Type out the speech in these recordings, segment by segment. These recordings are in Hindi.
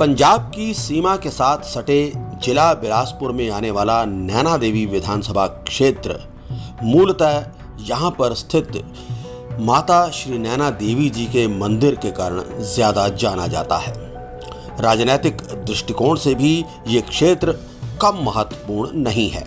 पंजाब की सीमा के साथ सटे जिला बिलासपुर में आने वाला नैना देवी विधानसभा क्षेत्र मूलतः यहाँ पर स्थित माता श्री नैना देवी जी के मंदिर के कारण ज्यादा जाना जाता है। राजनीतिक दृष्टिकोण से भी ये क्षेत्र कम महत्वपूर्ण नहीं है।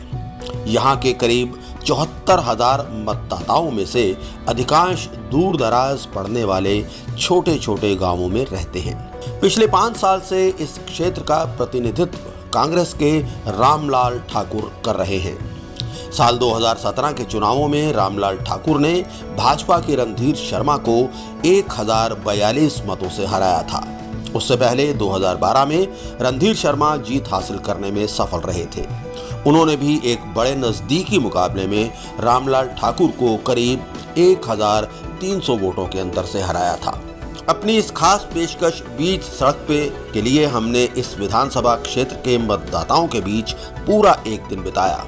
यहाँ के करीब 74,000 मतदाताओं में से अधिकांश दूर दराज पड़ने वाले छोटे छोटे गांवों में रहते हैं। पिछले 5 साल से इस क्षेत्र का प्रतिनिधित्व कांग्रेस के रामलाल ठाकुर कर रहे हैं। साल 2017 के चुनावों में रामलाल ठाकुर ने भाजपा के रणधीर शर्मा को 1042 मतों से हराया था। उससे पहले 2012 में रणधीर शर्मा जीत हासिल करने में सफल रहे थे। उन्होंने भी एक बड़े नजदीकी मुकाबले में रामलाल ठाकुर को करीब 1300 वोटों के अंतर से हराया था। अपनी इस खास पेशकश बीच सड़क पे के लिए हमने इस विधानसभा क्षेत्र के मतदाताओं के बीच पूरा एक दिन बिताया।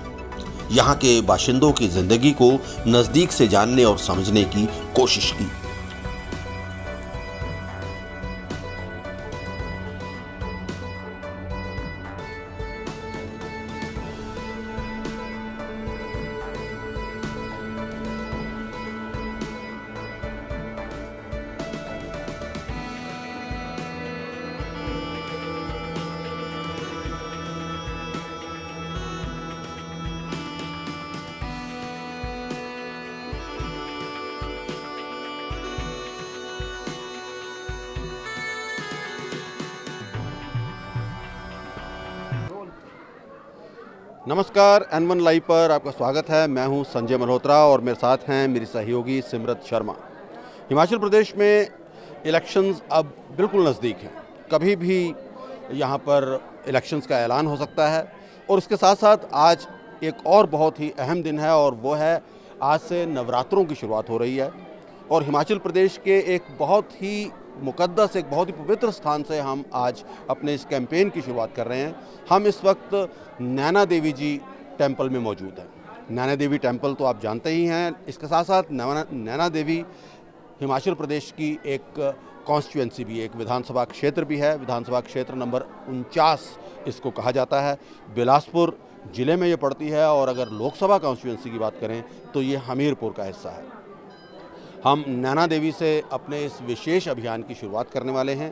यहाँ के बाशिंदों की जिंदगी को नजदीक से जानने और समझने की कोशिश की। नमस्कार, N1 लाइव पर आपका स्वागत है। मैं हूं संजय मल्होत्रा और मेरे साथ हैं मेरी सहयोगी सिमरत शर्मा। हिमाचल प्रदेश में इलेक्शंस अब बिल्कुल नज़दीक हैं। कभी भी यहां पर इलेक्शंस का ऐलान हो सकता है और उसके साथ साथ आज एक और बहुत ही अहम दिन है और वो है आज से नवरात्रों की शुरुआत हो रही है। और हिमाचल प्रदेश के एक बहुत ही मुकद्दस, एक बहुत ही पवित्र स्थान से हम आज अपने इस कैंपेन की शुरुआत कर रहे हैं। हम इस वक्त नैना देवी जी टेंपल में मौजूद हैं। नैना देवी टेंपल तो आप जानते ही हैं। इसके साथ साथ नैना देवी हिमाचल प्रदेश की एक कॉन्स्टिट्यूएंसी भी, एक विधानसभा क्षेत्र भी है। विधानसभा क्षेत्र नंबर 49 इसको कहा जाता है। बिलासपुर ज़िले में ये पड़ती है और अगर लोकसभा कॉन्स्टिट्यूएंसी की बात करें तो ये हमीरपुर का हिस्सा है। हम नैना देवी से अपने इस विशेष अभियान की शुरुआत करने वाले हैं।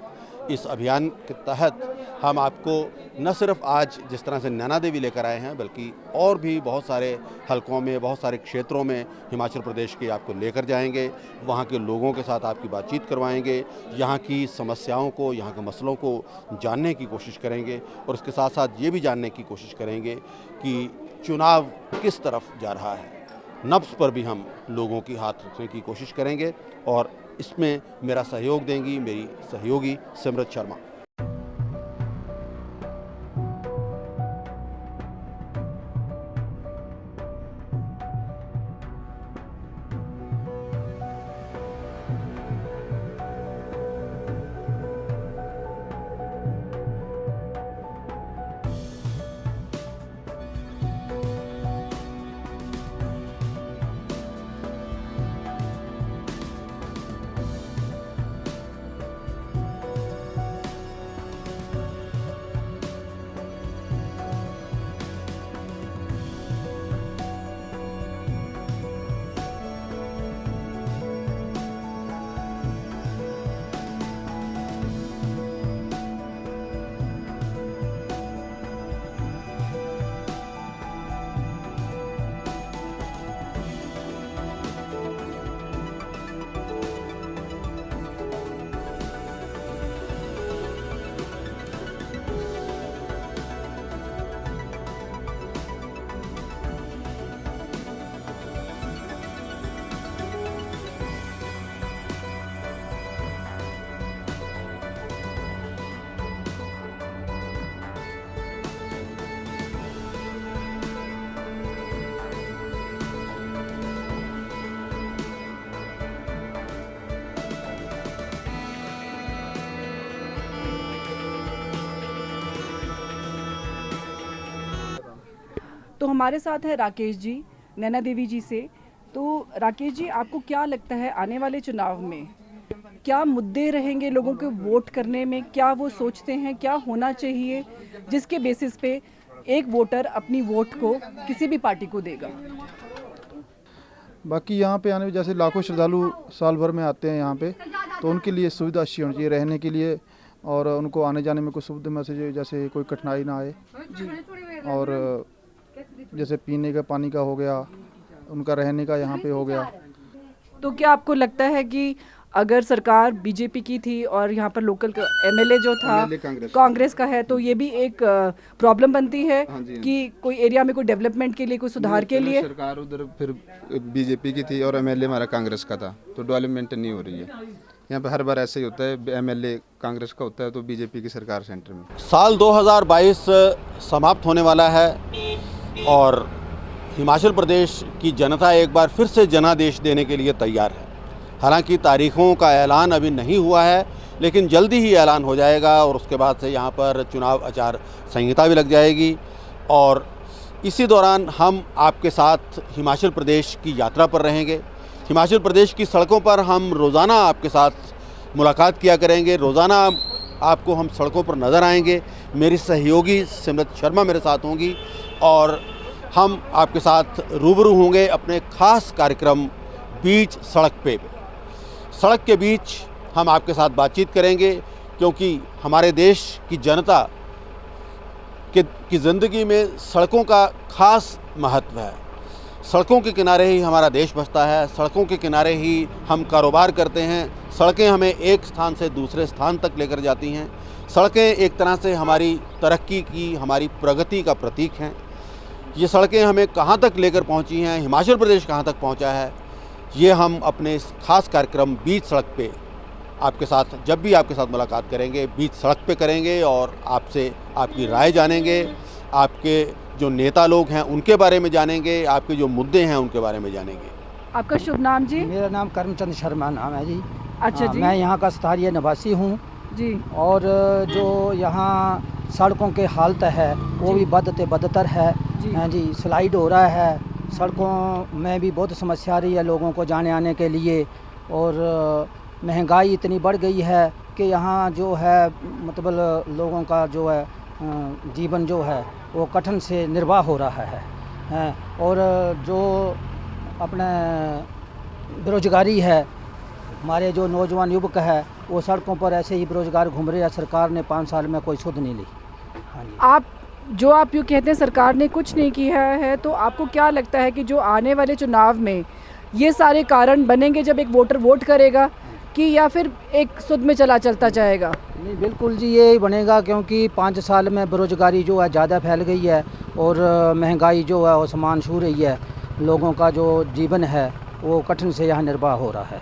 इस अभियान के तहत हम आपको न सिर्फ आज जिस तरह से नैना देवी लेकर आए हैं, बल्कि और भी बहुत सारे हलकों में, बहुत सारे क्षेत्रों में हिमाचल प्रदेश के आपको लेकर जाएंगे। वहाँ के लोगों के साथ आपकी बातचीत करवाएंगे, यहाँ की समस्याओं को, यहाँ के मसलों को जानने की कोशिश करेंगे और इसके साथ साथ ये भी जानने की कोशिश करेंगे कि चुनाव किस तरफ जा रहा है। नब्ज़ पर भी हम लोगों की हाथ रखने की कोशिश करेंगे और इसमें मेरा सहयोग देंगी मेरी सहयोगी सिमरत शर्मा। तो हमारे साथ है राकेश जी नैना देवी जी से। तो राकेश जी, आपको क्या लगता है आने वाले चुनाव में क्या मुद्दे रहेंगे लोगों के वोट करने में, क्या वो सोचते हैं, क्या होना चाहिए जिसके बेसिस पे एक वोटर अपनी वोट को किसी भी पार्टी को देगा? बाकी यहाँ पे आने जैसे लाखों श्रद्धालु साल भर में आते हैं यहाँ पे, तो उनके लिए सुविधा अच्छी होनी चाहिए रहने के लिए, और उनको आने जाने में कोई सुविधा में से जैसे कोई कठिनाई ना आए। और जैसे पीने का पानी का हो गया, उनका रहने का यहाँ पे हो गया। तो क्या आपको लगता है कि अगर सरकार बीजेपी की थी और यहाँ पर लोकल एमएलए जो था कांग्रेस का है, तो ये भी एक प्रॉब्लम बनती है कि कोई एरिया में कोई डेवलपमेंट के लिए, कोई सुधार के लिए? सरकार उधर फिर बीजेपी की थी और एमएलए हमारा कांग्रेस का था, तो डेवलपमेंट नहीं हो रही है। यहाँ पे हर बार ऐसे ही होता है, एमएलए कांग्रेस का होता है तो बीजेपी की सरकार सेंटर में। साल 2022 समाप्त होने वाला है और हिमाचल प्रदेश की जनता एक बार फिर से जनादेश देने के लिए तैयार है। हालांकि तारीखों का ऐलान अभी नहीं हुआ है, लेकिन जल्दी ही ऐलान हो जाएगा और उसके बाद से यहाँ पर चुनाव आचार संहिता भी लग जाएगी। और इसी दौरान हम आपके साथ हिमाचल प्रदेश की यात्रा पर रहेंगे। हिमाचल प्रदेश की सड़कों पर हम रोज़ाना आपके साथ मुलाकात किया करेंगे, रोज़ाना आपको हम सड़कों पर नज़र आएंगे। मेरी सहयोगी सिमरत शर्मा मेरे साथ होंगी और हम आपके साथ रूबरू होंगे अपने ख़ास कार्यक्रम बीच सड़क पे। सड़क के बीच हम आपके साथ बातचीत करेंगे, क्योंकि हमारे देश की जनता की ज़िंदगी में सड़कों का ख़ास महत्व है। सड़कों के किनारे ही हमारा देश बसता है, सड़कों के किनारे ही हम कारोबार करते हैं। सड़कें हमें एक स्थान से दूसरे स्थान तक लेकर जाती हैं। सड़कें एक तरह से हमारी तरक्की की, हमारी प्रगति का प्रतीक हैं। ये सड़कें हमें कहाँ तक लेकर पहुँची हैं, हिमाचल प्रदेश कहाँ तक पहुँचा है, ये हम अपने इस खास कार्यक्रम बीच सड़क पे आपके साथ, जब भी आपके साथ मुलाकात करेंगे, बीच सड़क पे करेंगे और आपसे आपकी राय जानेंगे। आपके जो नेता लोग हैं उनके बारे में जानेंगे, आपके जो मुद्दे हैं उनके बारे में जानेंगे। आपका शुभ नाम जी? मेरा नाम करमचंद शर्मा नाम है जी। अच्छा जी। मैं यहाँ का स्थानीय निवासी हूँ जी। और जो यहाँ सड़कों के हालत है वो भी बदते बदतर है जी। स्लाइड हो रहा है, सड़कों में भी बहुत समस्या आ रही है लोगों को जाने आने के लिए। और महंगाई इतनी बढ़ गई है कि यहाँ जो है मतलब लोगों का जो है जीवन जो है वो कठिन से निर्वाह हो रहा है। और जो अपने बेरोजगारी है, हमारे जो नौजवान युवक है वो सड़कों पर ऐसे ही बेरोजगार घूम रहे हैं। सरकार ने 5 साल में कोई सुध नहीं ली। हाँ जी। आप यूँ कहते हैं सरकार ने कुछ नहीं किया है, तो आपको क्या लगता है कि जो आने वाले चुनाव में ये सारे कारण बनेंगे जब एक वोटर वोट करेगा, कि या फिर एक सुध में चलता जाएगा? नहीं, बिल्कुल जी यही बनेगा, क्योंकि 5 साल में बेरोजगारी जो है ज़्यादा फैल गई है और महंगाई जो है वो आसमान छू रही है। लोगों का जो जीवन है वो कठिन से यहाँ निर्वाह हो रहा है।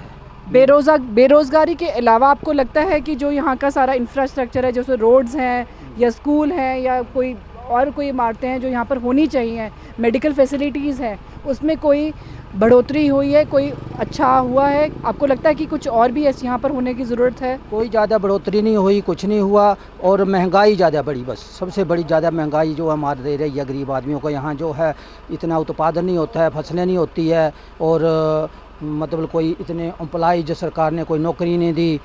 बेरोज़गारी के अलावा आपको लगता है कि जो यहाँ का सारा इंफ्रास्ट्रक्चर है, जैसे रोड्स हैं या स्कूल हैं या कोई इमारतें हैं जो यहाँ पर होनी चाहिए, मेडिकल फैसिलिटीज़ हैं, उसमें कोई बढ़ोतरी हुई है, कोई अच्छा हुआ है? आपको लगता है कि कुछ और भी यहाँ पर होने की ज़रूरत है? कोई ज़्यादा बढ़ोतरी नहीं हुई, कुछ नहीं हुआ। और महंगाई ज़्यादा बढ़ी, बस सबसे बड़ी ज़्यादा महंगाई जो मार दे रही है गरीब आदमियों को। यहाँ जो है इतना उत्पादन नहीं होता है, फसलें नहीं होती है और मतलब कोई इतने एम्प्लॉय जो सरकार ने कोई नौकरी नहीं दी,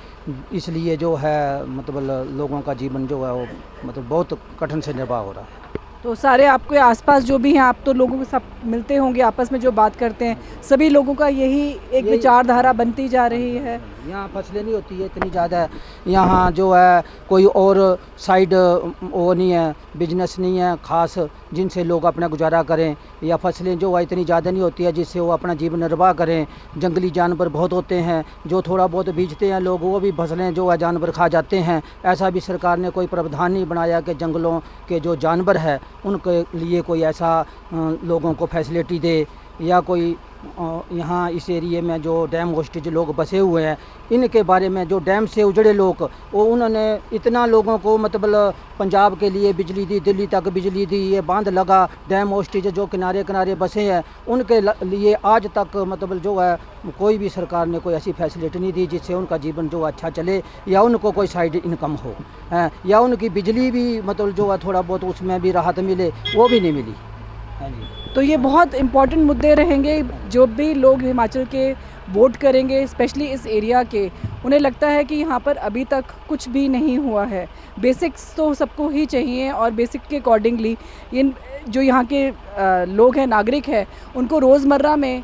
इसलिए जो है मतलब लोगों का जीवन जो है वो मतलब बहुत कठिन से निर्वाह हो रहा है। तो सारे आपके आसपास जो भी हैं, आप तो लोगों के सब मिलते होंगे, आपस में जो बात करते हैं, सभी लोगों का यही एक विचारधारा बनती जा रही है। यहाँ फसलें नहीं होती है इतनी ज़्यादा, यहाँ जो है कोई और साइड वो नहीं है, बिजनेस नहीं है ख़ास जिनसे लोग अपना गुजारा करें, या फसलें जो है इतनी ज़्यादा नहीं होती है जिससे वो अपना जीवन निर्वाह करें। जंगली जानवर बहुत होते हैं, जो थोड़ा बहुत बीजते हैं लोग, वो भी फसलें जो है जानवर खा जाते हैं। ऐसा भी सरकार ने कोई प्रावधान नहीं बनाया कि जंगलों के जो जानवर है उनके लिए कोई ऐसा लोगों को फैसिलिटी दे, या कोई यहाँ इस एरिए में जो डैम होस्टेज लोग बसे हुए हैं इनके बारे में, जो डैम से उजड़े लोग, वो उन्होंने इतना लोगों को मतलब पंजाब के लिए बिजली दी, दिल्ली तक बिजली दी, ये बांध लगा। डैम होस्टेज जो किनारे किनारे बसे हैं उनके लिए आज तक मतलब जो है कोई भी सरकार ने कोई ऐसी फैसिलिटी नहीं दी जिससे उनका जीवन जो अच्छा चले या उनको कोई साइड इनकम हो, या उनकी बिजली भी मतलब जो है थोड़ा बहुत उसमें भी राहत मिले, वो भी नहीं मिली। हाँ जी। तो ये बहुत इम्पोर्टेंट मुद्दे रहेंगे जो भी लोग हिमाचल के वोट करेंगे, स्पेशली इस एरिया के, उन्हें लगता है कि यहाँ पर अभी तक कुछ भी नहीं हुआ है। बेसिक्स तो सबको ही चाहिए और बेसिक के अकॉर्डिंगली इन जो यहाँ के लोग हैं, नागरिक हैं, उनको रोज़मर्रा में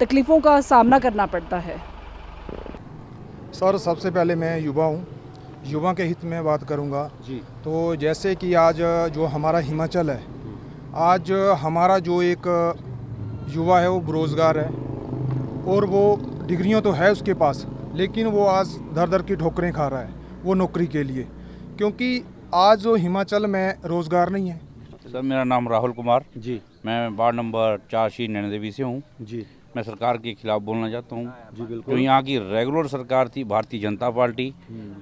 तकलीफ़ों का सामना करना पड़ता है। सर, सबसे पहले मैं युवा हूँ, युवा के हित में बात करूँगा जी। तो जैसे कि आज जो हमारा हिमाचल है, आज हमारा जो एक युवा है वो बेरोज़गार है और वो डिग्रियाँ तो है उसके पास, लेकिन वो आज दर दर की ठोकरें खा रहा है वो नौकरी के लिए, क्योंकि आज जो हिमाचल में रोज़गार नहीं है। सर, मेरा नाम राहुल कुमार, जी मैं वार्ड नंबर 4 श्री नैना देवी से हूँ। जी मैं सरकार के खिलाफ बोलना चाहता हूँ। जी जो बिल्कुल। यहाँ की रेगुलर सरकार थी भारतीय जनता पार्टी,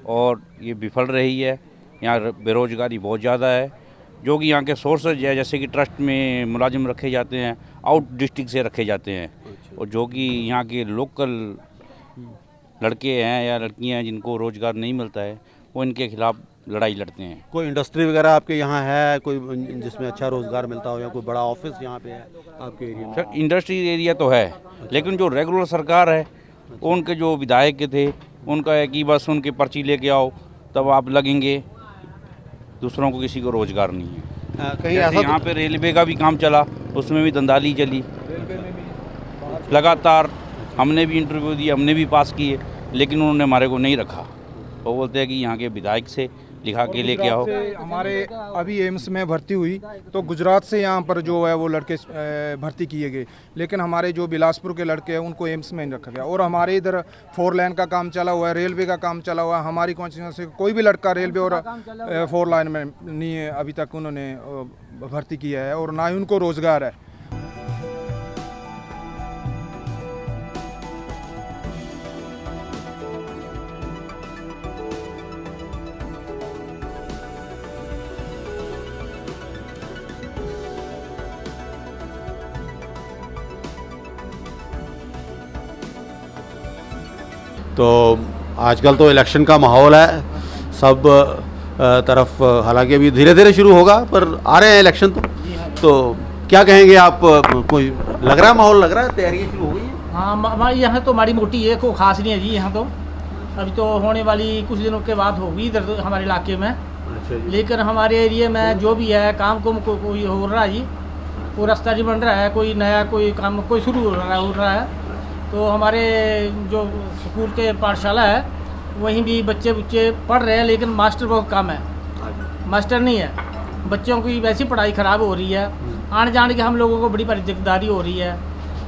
और ये विफल रही है। यहाँ बेरोजगारी बहुत ज़्यादा है। जो कि यहाँ के सोर्सेज है, जैसे कि ट्रस्ट में मुलाजिम रखे जाते हैं, आउट डिस्ट्रिक्ट से रखे जाते हैं, और जो कि यहाँ के लोकल लड़के हैं या लड़कियाँ हैं जिनको रोज़गार नहीं मिलता है, वो इनके खिलाफ लड़ाई लड़ते हैं। कोई इंडस्ट्री वगैरह आपके यहाँ है कोई जिसमें अच्छा रोज़गार मिलता हो, या कोई बड़ा ऑफिस यहाँ पे है आपके एरिया में? सर, इंडस्ट्री एरिया तो है, लेकिन जो रेगुलर सरकार है, उनके जो विधायक थे, उनका है कि बस उनकी पर्ची लेके आओ तब आप लगेंगे, दूसरों को किसी को रोज़गार नहीं है। कहीं जैसे ऐसा यहाँ पे रेलवे का भी काम चला, उसमें भी धंधाली चली लगातार। हमने भी इंटरव्यू दिए, हमने भी पास किए, लेकिन उन्होंने हमारे को नहीं रखा। वो बोलते हैं कि यहाँ के विधायक से लिखा के लेके आओ। से हमारे अभी एम्स में भर्ती हुई तो गुजरात से यहाँ पर जो है वो लड़के भर्ती किए गए, लेकिन हमारे जो बिलासपुर के लड़के हैं उनको एम्स में नहीं रखा गया। और हमारे इधर 4 लाइन का काम चला हुआ है, रेलवे का काम चला हुआ है। हमारी कॉन्स्टिट्यूंसी से कोई भी लड़का रेलवे और 4 लाइन में नहीं है, अभी तक उन्होंने भर्ती किया है, और ना ही उनको रोज़गार है। तो आजकल तो इलेक्शन का माहौल है सब तरफ, हालांकि अभी धीरे धीरे शुरू होगा पर आ रहे हैं इलेक्शन तो क्या कहेंगे आप? कोई लग रहा है माहौल, लग रहा है तैयारियां शुरू हो गई हैं? हाँ, हमारे यहाँ तो माड़ी मोटी है, कोई खास नहीं है जी। यहाँ तो अभी तो होने वाली कुछ दिनों के बाद होगी इधर तो हमारे इलाके में। अच्छा जी। लेकिन हमारे एरिया में जो भी है काम कोई हो रहा है जी, कोई रास्ता नहीं बन रहा है, कोई नया कोई काम कोई शुरू हो रहा है। तो हमारे जो स्कूल के पाठशाला है वहीं भी बच्चे पढ़ रहे हैं, लेकिन मास्टर बहुत कम है, मास्टर नहीं है। बच्चों की वैसी पढ़ाई ख़राब हो रही है, आने जाने की हम लोगों को बड़ी बड़ी दिकदारी हो रही है।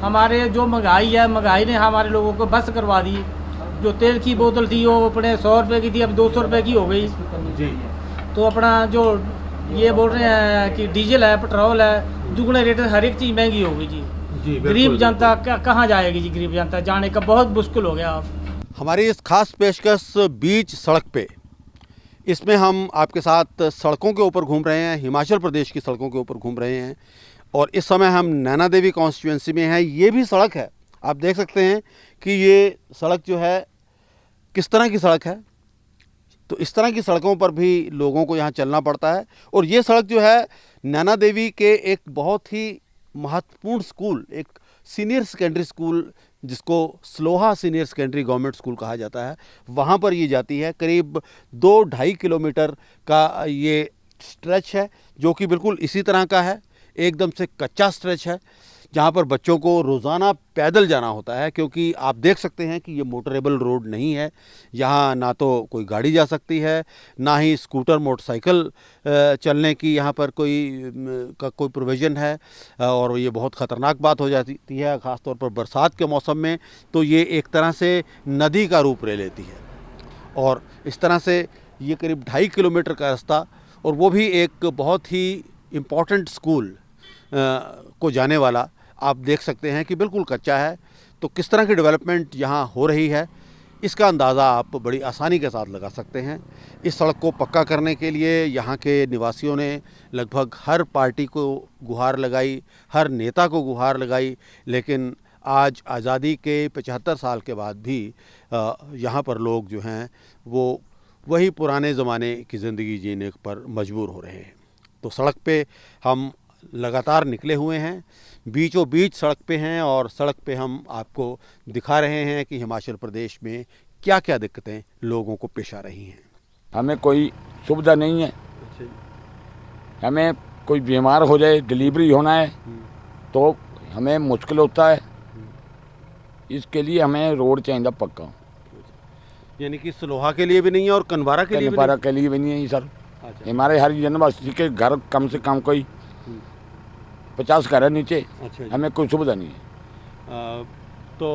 हमारे जो महंगाई ने हमारे लोगों को बस करवा दी। जो तेल की बोतल थी वो अपने 100 रुपये की थी, अब 200 रुपये की हो गई जी। तो अपना जो ये बोल रहे हैं कि डीजल है, पेट्रोल है, दुगने रेट हर एक चीज़ महंगी हो गई जी। गरीब जनता कहाँ जाएगी जी? गरीब जनता जाने का बहुत मुश्किल हो गया। हमारी इस खास पेशकश बीच सड़क पे, इसमें हम आपके साथ सड़कों के ऊपर घूम रहे हैं, हिमाचल प्रदेश की सड़कों के ऊपर घूम रहे हैं। और इस समय हम नैना देवी कॉन्स्टिट्यूंसी में हैं। ये भी सड़क है, आप देख सकते हैं कि ये सड़क जो है किस तरह की सड़क है। तो इस तरह की सड़कों पर भी लोगों को यहाँ चलना पड़ता है। और ये सड़क जो है नैना देवी के एक बहुत ही महत्वपूर्ण स्कूल, एक सीनियर सेकेंडरी स्कूल जिसको स्लोहा सीनियर सेकेंडरी गवर्नमेंट स्कूल कहा जाता है, वहाँ पर ये जाती है। करीब 2-2.5 किलोमीटर का ये स्ट्रेच है जो कि बिल्कुल इसी तरह का है, एकदम से कच्चा स्ट्रेच है जहाँ पर बच्चों को रोज़ाना पैदल जाना होता है, क्योंकि आप देख सकते हैं कि ये मोटरेबल रोड नहीं है। यहाँ ना तो कोई गाड़ी जा सकती है, ना ही स्कूटर मोटरसाइकिल चलने की यहाँ पर कोई प्रोविज़न है। और ये बहुत ख़तरनाक बात हो जाती है, ख़ासतौर पर बरसात के मौसम में तो ये एक तरह से नदी का रूप ले लेती है। और इस तरह से ये करीब 2.5 किलोमीटर का रास्ता, और वो भी एक बहुत ही इम्पॉर्टेंट स्कूल को जाने वाला, आप देख सकते हैं कि बिल्कुल कच्चा है। तो किस तरह की डेवलपमेंट यहाँ हो रही है इसका अंदाज़ा आप बड़ी आसानी के साथ लगा सकते हैं। इस सड़क को पक्का करने के लिए यहाँ के निवासियों ने लगभग हर पार्टी को गुहार लगाई, हर नेता को गुहार लगाई, लेकिन आज आज़ादी के 75 साल के बाद भी यहाँ पर लोग जो हैं वो वही पुराने ज़माने की ज़िंदगी जीने पर मजबूर हो रहे हैं। तो सड़क पे हम लगातार निकले हुए हैं, बीचों बीच सड़क पे हैं और सड़क पे हम आपको दिखा रहे हैं कि हिमाचल प्रदेश में क्या क्या दिक्कतें लोगों को पेश आ रही हैं। हमें कोई सुविधा नहीं है, हमें कोई बीमार हो जाए, डिलीवरी होना है तो हमें मुश्किल होता है। इसके लिए हमें रोड चाहिए पक्का। यानी कि सलोहा के लिए भी नहीं है और कनवारा के लिए भी कनवारा के लिए भी नहीं है सर। अच्छा। हमारे हरिजन बस्ती के घर कम से कम कोई 50 घर है नीचे। अच्छा जी। हमें कोई सुविधा नहीं है। तो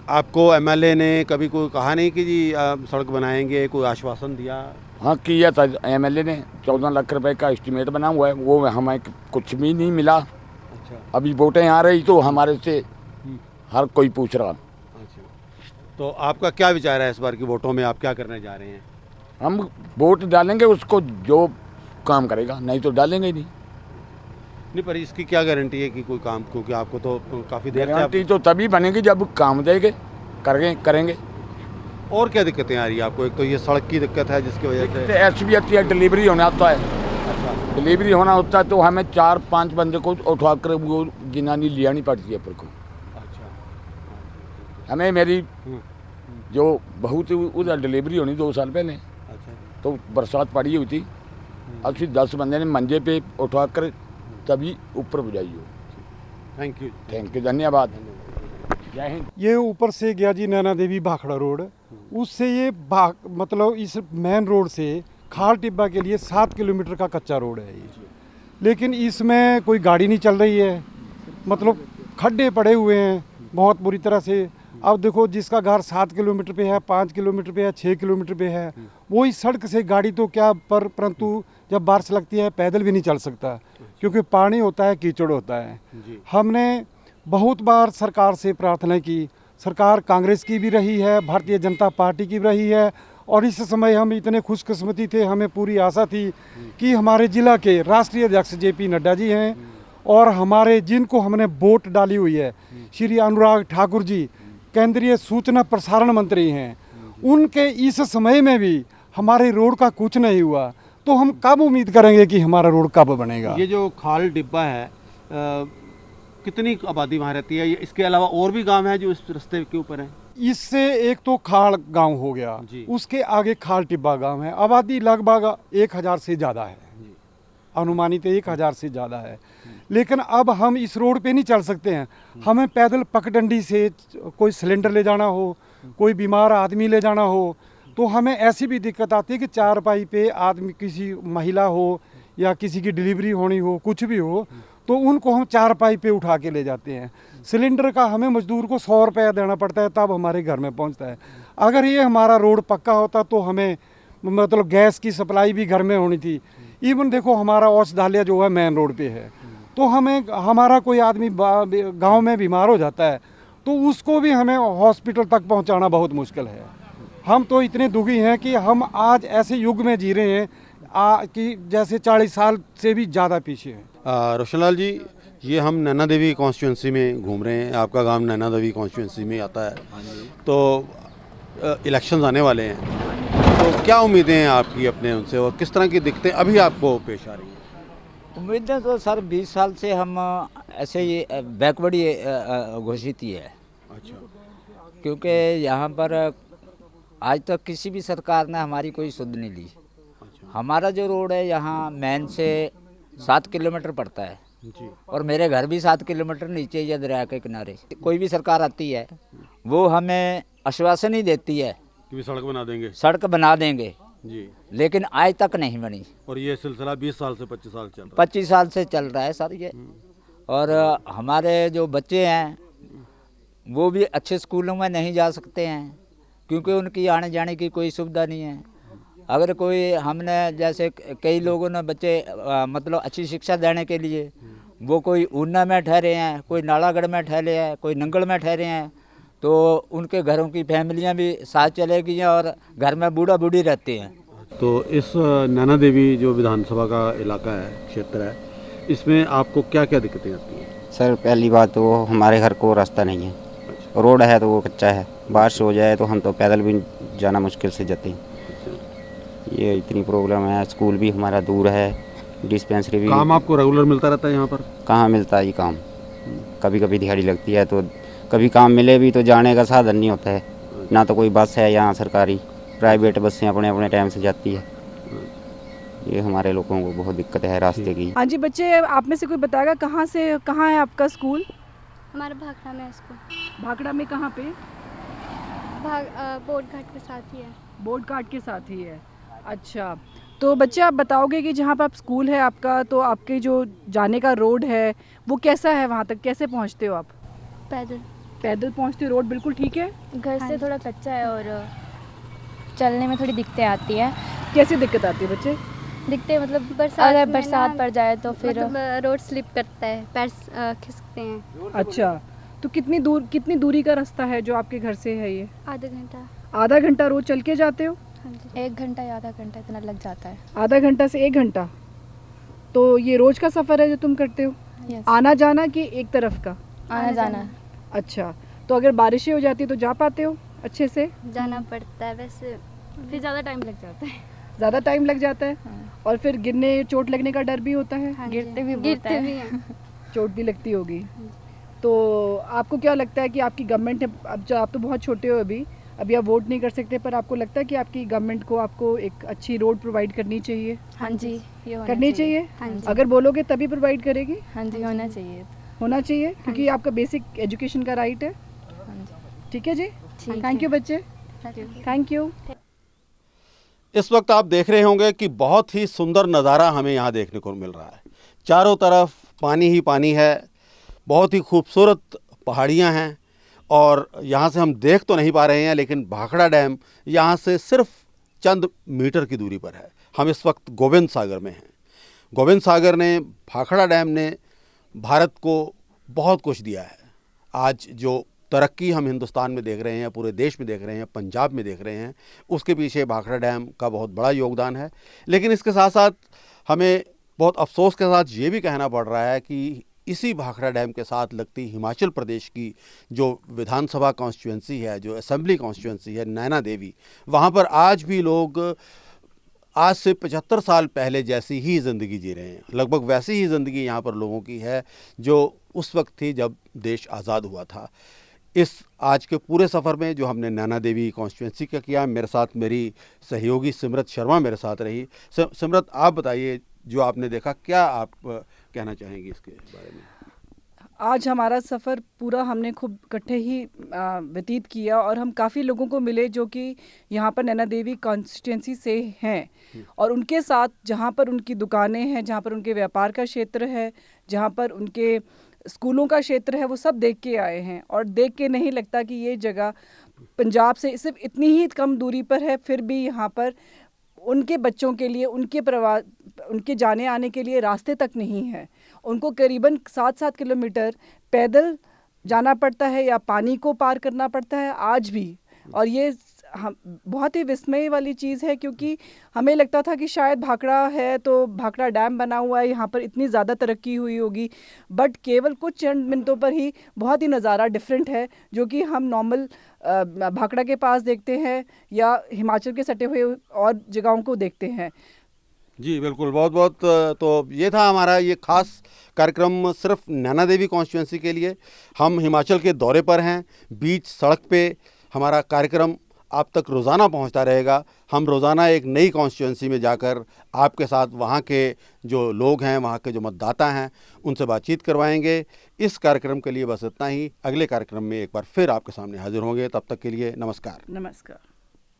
आपको एमएलए ने कभी कोई कहा नहीं कि जी सड़क बनाएंगे, कोई आश्वासन दिया? हाँ किया था एमएलए ने, 14 लाख रुपए का एस्टीमेट बना हुआ है, वो हमें कुछ भी नहीं मिला। अच्छा। अभी वोटें आ रही तो हमारे से हर कोई पूछ रहा। अच्छा, तो आपका क्या विचार है इस बार की वोटों में, आप क्या करने जा रहे हैं? हम वोट डालेंगे उसको जो काम करेगा, नहीं तो डालेंगे ही नहीं। नहीं, पर इसकी क्या गारंटी है कि कोई काम, क्योंकि आपको तो काफ़ी देर से गारंटी तो तभी बनेगी जब काम देंगे, करेंगे। और क्या दिक्कतें आ रही है आपको? एक तो ये सड़क की दिक्कत है जिसकी वजह से ऐसी भी आती है, डिलीवरी होना होता है। अच्छा। डिलीवरी होना होता है तो हमें 4-5 बंदे को उठाकर वो जनानी ले आनी पड़ती है पर को। अच्छा। हमें मेरी जो बहू थी उधर डिलीवरी होनी 2 साल पहले। अच्छा। तो बरसात पड़ी हुई थी, अब फिर 10 बंदे ने मंजे पे उठाकर तभी ऊपर बुझाई हो। थैंक यू, धन्यवाद, जय हिंद। ये ऊपर से गया जी नैना देवी भाखड़ा रोड, उससे ये मतलब इस मेन रोड से खाल टिब्बा के लिए 7 किलोमीटर का कच्चा रोड है ये, लेकिन इसमें कोई गाड़ी नहीं चल रही है, मतलब खड्डे पड़े हुए हैं बहुत बुरी तरह से। अब देखो जिसका घर 7 किलोमीटर पे है, 5 किलोमीटर पे है, 6 किलोमीटर पे है, वो इस सड़क से गाड़ी तो क्या परंतु जब बारिश लगती है पैदल भी नहीं चल सकता, क्योंकि पानी होता है, कीचड़ होता है। हमने बहुत बार सरकार से प्रार्थना की, सरकार कांग्रेस की भी रही है, भारतीय जनता पार्टी की भी रही है, और इस समय हम इतने खुशकिस्मती थे, हमें पूरी आशा थी कि हमारे ज़िला के राष्ट्रीय अध्यक्ष JP नड्डा जी हैं और हमारे जिनको हमने वोट डाली हुई है श्री अनुराग ठाकुर जी, केंद्रीय सूचना प्रसारण मंत्री हैं, उनके इस समय में भी हमारे रोड का कुछ नहीं हुआ, तो हम कब उम्मीद करेंगे कि हमारा रोड कब बनेगा? ये जो खाल डिब्बा है कितनी आबादी वहाँ रहती है? इसके अलावा और भी गांव हैं जो इस रास्ते के ऊपर हैं? इससे एक तो खाल गांव हो गया, उसके आगे खाल टिब्बा गांव है, आबादी लगभग 1000 से ज़्यादा है, अनुमानित 1000 से ज़्यादा है। लेकिन अब हम इस रोड पे नहीं चल सकते हैं, हमें पैदल पगडंडी से कोई सिलेंडर ले जाना हो, कोई बीमार आदमी ले जाना हो, तो हमें ऐसी भी दिक्कत आती है कि 4 पाई पे आदमी, किसी महिला हो या किसी की डिलीवरी होनी हो, कुछ भी हो, तो उनको हम 4 पाई पे उठा के ले जाते हैं। सिलेंडर का हमें मजदूर को 100 रुपया देना पड़ता है, तब हमारे घर में पहुंचता है। अगर ये हमारा रोड पक्का होता तो हमें मतलब गैस की सप्लाई भी घर में होनी थी। इवन देखो हमारा औषधालय जो है मेन रोड पे है, तो हमारा कोई आदमी गांव में बीमार हो जाता है तो उसको भी हमें हॉस्पिटल तक पहुंचाना बहुत मुश्किल है। हम तो इतने दुखी हैं कि हम आज ऐसे युग में जी रहे हैं कि जैसे 40 साल से भी ज़्यादा पीछे हैं। रोशनलाल जी, ये हम नैना देवी कॉन्स्टिट्यूंसी में घूम रहे हैं, आपका गांव नैना देवी कॉन्स्टिट्यूंसी में आता है, तो इलेक्शंस आने वाले हैं, तो क्या उम्मीदें हैं आपकी अपने उनसे और किस तरह की दिक्कतें अभी आपको पेश आ रही हैं? उम्मीदें तो सर 20 साल से हम ऐसे ही बैकवर्ड ही घोषित ही है। अच्छा। क्योंकि यहाँ पर आज तक किसी भी सरकार ने हमारी कोई सुध नहीं ली। अच्छा। हमारा जो रोड है यहाँ मैन से 7 किलोमीटर पड़ता है जी। और मेरे घर भी 7 किलोमीटर नीचे या दरिया के किनारे। कोई भी सरकार आती है वो हमें आश्वासन ही देती है कि सड़क बना देंगे, सड़क बना देंगे जी, लेकिन आज तक नहीं बनी। और ये सिलसिला 20 साल से 25 साल चल रहा है। 25 साल से चल रहा है सर ये। और हमारे जो बच्चे हैं वो भी अच्छे स्कूलों में नहीं जा सकते हैं क्योंकि उनकी आने जाने की कोई सुविधा नहीं है। अगर कोई हमने जैसे कई लोगों ने बच्चे मतलब अच्छी शिक्षा देने के लिए वो कोई ऊना में ठहरे हैं, कोई नालागढ़ में ठहरे हैं, कोई नंगल में ठहरे हैं, तो उनके घरों की फैमिलियां भी साथ चले गई हैं और घर में बूढ़ा बूढ़ी रहते हैं। तो इस नैना देवी जो विधानसभा का इलाका है, क्षेत्र है, इसमें आपको क्या क्या दिक्कतें आती हैं? सर पहली बात तो हमारे घर को रास्ता नहीं है, रोड है तो वो कच्चा है, बारिश हो जाए तो हम तो पैदल भी जाना मुश्किल से जाते हैं। ये इतनी प्रॉब्लम है। स्कूल भी हमारा दूर है, डिस्पेंसरी भी काम आपको रेगुलर मिलता रहता है यहाँ पर? कहाँ मिलता है ये काम, कभी कभी दिहाड़ी लगती है तो कभी काम मिले भी तो जाने का साधन नहीं होता है, ना तो कोई बस है यहाँ सरकारी, प्राइवेट बसें अपने अपने टाइम से जाती है। ये हमारे लोगों को बहुत दिक्कत है रास्ते की। हाँ जी बच्चे, आप में से कोई बताएगा कहाँ है आपका स्कूल? हमारा भाखड़ा में है स्कूल। भाखड़ा में कहाँ पे? बोर्ड घाट के साथ ही है। बोर्ड घाट के साथ ही है। अच्छा, तो बच्चे आप बताओगे कि जहाँ पर आप स्कूल है आपका, तो आपके जो जाने का रोड है वो कैसा है, वहाँ तक कैसे पहुँचते हो आप? पैदल पहुँचते हो? रोड बिल्कुल ठीक है? घर से थोड़ा कच्चा है और चलने में थोड़ी दिक्कतें आती है। कैसी दिक्कत आती है बच्चे? दिक्कतें मतलब अगर बरसात पड़ जाए तो फिर मतलब रोड स्लिप करता है, पैर खिसकते हैं। अच्छा, तो कितनी दूरी का रास्ता है जो आपके घर से है ये? आधा घंटा रोज चल के जाते हो? हाँ जी। 1 घंटा या आधा घंटा इतना लग जाता है। आधा घंटा से 1 घंटा, तो ये रोज का सफ़र है जो तुम करते हो? आना जाना कि एक तरफ का? आना जाना। अच्छा, तो अगर बारिशें हो जाती है तो जा पाते हो अच्छे से? जाना पड़ता है वैसे, फिर ज़्यादा टाइम लग जाता है। ज़्यादा टाइम लग जाता है? हाँ। और फिर गिरने चोट लगने का डर भी होता है? हाँ, गिरते भी हैं। चोट भी लगती होगी। तो आपको क्या लगता है कि आपकी गवर्नमेंट है, अब जो आप तो बहुत छोटे हो अभी आप वोट नहीं कर सकते, पर आपको लगता है कि आपकी गवर्नमेंट को आपको एक अच्छी रोड प्रोवाइड करनी चाहिए? हाँ जी, ये करनी चाहिए। हाँ जी। अगर बोलोगे तभी प्रोवाइड करेगी? हाँ जी, होना चाहिए। होना चाहिए, क्योंकि आपका बेसिक एजुकेशन का राइट है। ठीक है जी, थैंक यू बच्चे, थैंक यू। इस वक्त आप देख रहे होंगे कि बहुत ही सुंदर नज़ारा हमें यहाँ देखने को मिल रहा है। चारों तरफ पानी ही पानी है, बहुत ही खूबसूरत पहाड़ियाँ हैं और यहाँ से हम देख तो नहीं पा रहे हैं, लेकिन भाखड़ा डैम यहाँ से सिर्फ चंद मीटर की दूरी पर है। हम इस वक्त गोविंद सागर में हैं। गोविंद सागर ने, भाखड़ा डैम ने भारत को बहुत कुछ दिया है। आज जो तरक्की हम हिंदुस्तान में देख रहे हैं, पूरे देश में देख रहे हैं, पंजाब में देख रहे हैं, उसके पीछे भाखड़ा डैम का बहुत बड़ा योगदान है। लेकिन इसके साथ साथ हमें बहुत अफसोस के साथ ये भी कहना पड़ रहा है कि इसी भाखड़ा डैम के साथ लगती हिमाचल प्रदेश की जो विधानसभा कॉन्स्टिट्यूंसी है, जो असेंबली कॉन्स्टिट्यूंसी है नैना देवी, वहाँ पर आज भी लोग आज से 75 साल पहले जैसी ही ज़िंदगी जी रहे हैं। लगभग वैसी ही ज़िंदगी यहाँ पर लोगों की है जो उस वक्त थी जब देश आज़ाद हुआ था। इस आज के पूरे सफ़र में जो हमने नैना देवी कॉन्स्टिट्यूंसी का किया, मेरे साथ मेरी सहयोगी सिमरत शर्मा मेरे साथ रही। सिमरत, आप बताइए, जो आपने देखा, क्या आप कहना चाहेंगी इसके बारे में? आज हमारा सफ़र पूरा हमने खूब इकट्ठे ही व्यतीत किया और हम काफ़ी लोगों को मिले जो कि यहाँ पर नैना देवी कॉन्स्टिट्यूंसी से हैं, और उनके साथ जहाँ पर उनकी दुकानें हैं, जहाँ पर उनके व्यापार का क्षेत्र है, जहाँ पर उनके स्कूलों का क्षेत्र है, वो सब देख के आए हैं। और देख के नहीं लगता कि ये जगह पंजाब से सिर्फ इतनी ही कम दूरी पर है, फिर भी यहाँ पर उनके बच्चों के लिए, उनके जाने आने के लिए रास्ते तक नहीं है। उनको करीबन 7-7 किलोमीटर पैदल जाना पड़ता है या पानी को पार करना पड़ता है आज भी। और ये बहुत ही विस्मय वाली चीज़ है, क्योंकि हमें लगता था कि शायद भाखड़ा है तो भाखड़ा डैम बना हुआ है, यहाँ पर इतनी ज़्यादा तरक्की हुई होगी, बट केवल कुछ चंद मिनटों पर ही बहुत ही नज़ारा डिफरेंट है जो कि हम नॉर्मल भाखड़ा के पास देखते हैं या हिमाचल के सटे हुए और जगहों को देखते हैं। जी बिल्कुल, बहुत बहुत। तो ये था हमारा ये ख़ास कार्यक्रम सिर्फ नैना देवी कॉन्स्टिट्यूंसी के लिए। हम हिमाचल के दौरे पर हैं, बीच सड़क पे हमारा कार्यक्रम आप तक रोज़ाना पहुंचता रहेगा। हम रोज़ाना एक नई कॉन्स्टिट्यूंसी में जाकर आपके साथ वहां के जो लोग हैं, वहां के जो मतदाता हैं, उनसे बातचीत करवाएंगे। इस कार्यक्रम के लिए बस इतना ही। अगले कार्यक्रम में एक बार फिर आपके सामने हाजिर होंगे। तब तक के लिए नमस्कार। नमस्कार।